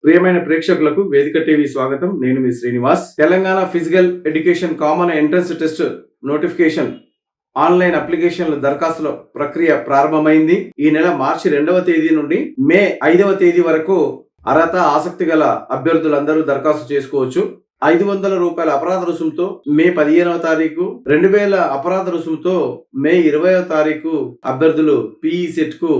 ప్రియమైన ప్రేక్షకులకు వేదిక టీవీ స్వాగతం. నేను మీ Srinivas. Telangana physical education common entrance test notification online అప్లికేషన్ల దరఖాస్తుల ప్రక్రియ ప్రారంభమైంది. ఈ నెల మార్చి 2వ తేదీ నుండి మే 5వ తేదీ వరకు అర్హత ఆసక్తి గల అభ్యర్థులందరూ దరఖాస్తు చేసుకోవచ్చు. 500 రూపాయల అపరాధ రుసుముతో మే 15వ తారీఖు, 2000 అపరాధ రుసుముతో మే 20వ తారీఖు అభ్యర్థులు పిఈ సెట్ కు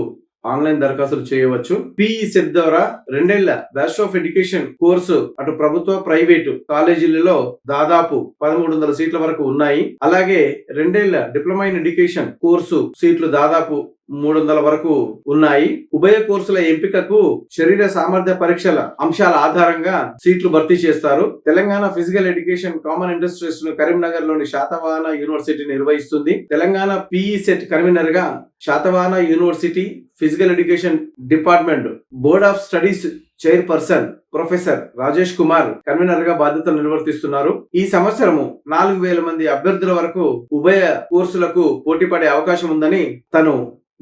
ఆన్లైన్ దరఖాస్తులు చేయవచ్చు. పిఈ సెట్ ద్వారా 2 ఏళ్ల బ్యాచిలర్ ఆఫ్ ఎడ్యుకేషన్ కోర్సు అటు ప్రభుత్వ ప్రైవేటు కాలేజీలలో దాదాపు 1300 సీట్ల వరకు ఉన్నాయి. అలాగే 2 ఏళ్ల డిప్లొమా ఇన్ ఎడ్యుకేషన్ కోర్సు సీట్లు దాదాపు 300 వరకు ఉన్నాయి. ఉభయ కోర్సుల ఎంపికకు శరీర సామర్థ్య పరీక్షల అంశాల ఆధారంగా సీట్లు భర్తీ చేస్తారు. Telangana physical education common entrance test ను కరీంనగర్ లోని శాతవాహన యూనివర్సిటీ నిర్వహిస్తుంది. తెలంగాణ పిఈ సెట్ కన్వీనర్ గా Satavahana university physical education department board of studies chairperson professor Rajesh Kumar convener గా బాధ్యతలు నిర్వర్తిస్తున్నారు. ఈ సంవత్సరము 4000 మంది అభ్యర్థుల వరకు ఉభయ కోర్సులకు పోటీ పడే అవకాశం ఉందని తను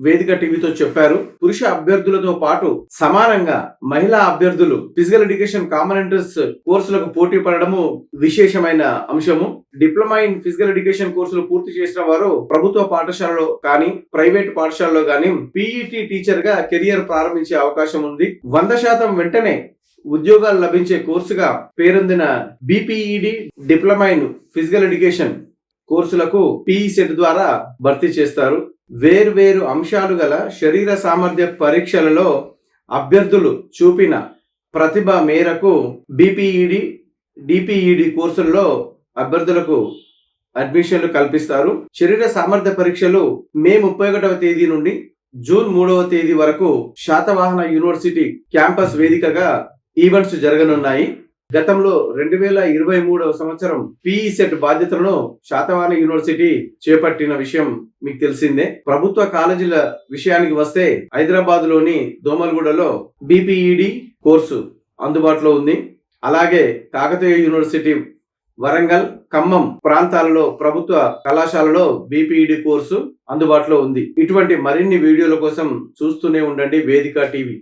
వేదిక టీవీతో చెప్పారు. పురుష అభ్యర్థులతో పాటు సమానంగా మహిళా అభ్యర్థులు ఫిజికల్ ఎడ్యుకేషన్ కామన్ ఎంట్రన్స్ కోర్సులకు పోటీ పడడము విశేషమైన అంశము. డిప్లొమా ఇన్ ఫిజికల్ ఎడ్యుకేషన్ కోర్సులు పూర్తి చేసిన వారు ప్రభుత్వ పాఠశాలలో కానీ ప్రైవేట్ పాఠశాలలో కానీ పీఈటీ టీచర్ గా కెరియర్ ప్రారంభించే అవకాశం ఉంది. 100% వెంటనే ఉద్యోగాలు లభించే కోర్సుగా పేరొందిన BPEd diploma in physical education కోర్సులకు పిఈ సెట్ ద్వారా భర్తీ చేస్తారు. వేర్వేరు అంశాలు గల శరీర సామర్థ్య పరీక్షలలో అభ్యర్థులు చూపిన ప్రతిభ మేరకు బీపీఈడి డిపిఈడి కోర్సుల్లో అభ్యర్థులకు అడ్మిషన్లు కల్పిస్తారు. శరీర సామర్థ్య పరీక్షలు మే 31వ తేదీ నుండి జూన్ 3వ తేదీ వరకు శాతవాహన యూనివర్సిటీ క్యాంపస్ వేదికగా ఈవెంట్స్ జరగనున్నాయి. గతంలో 2023వ సంవత్సరం పిఈ సెట్ బాధ్యతలను శాతవాహన యూనివర్సిటీ చేపట్టిన విషయం మీకు తెలిసిందే. ప్రభుత్వ కాలేజీల విషయానికి వస్తే హైదరాబాద్ లోని దోమల్గూడలో బీపీఈడి కోర్సు అందుబాటులో ఉంది. అలాగే కాకతీయ యూనివర్సిటీ వరంగల్, ఖమ్మం ప్రాంతాలలో ప్రభుత్వ కళాశాలలో బీపీఈడి కోర్సు అందుబాటులో ఉంది. ఇటువంటి మరిన్ని వీడియోల కోసం చూస్తూనే ఉండండి వేదిక టీవీ.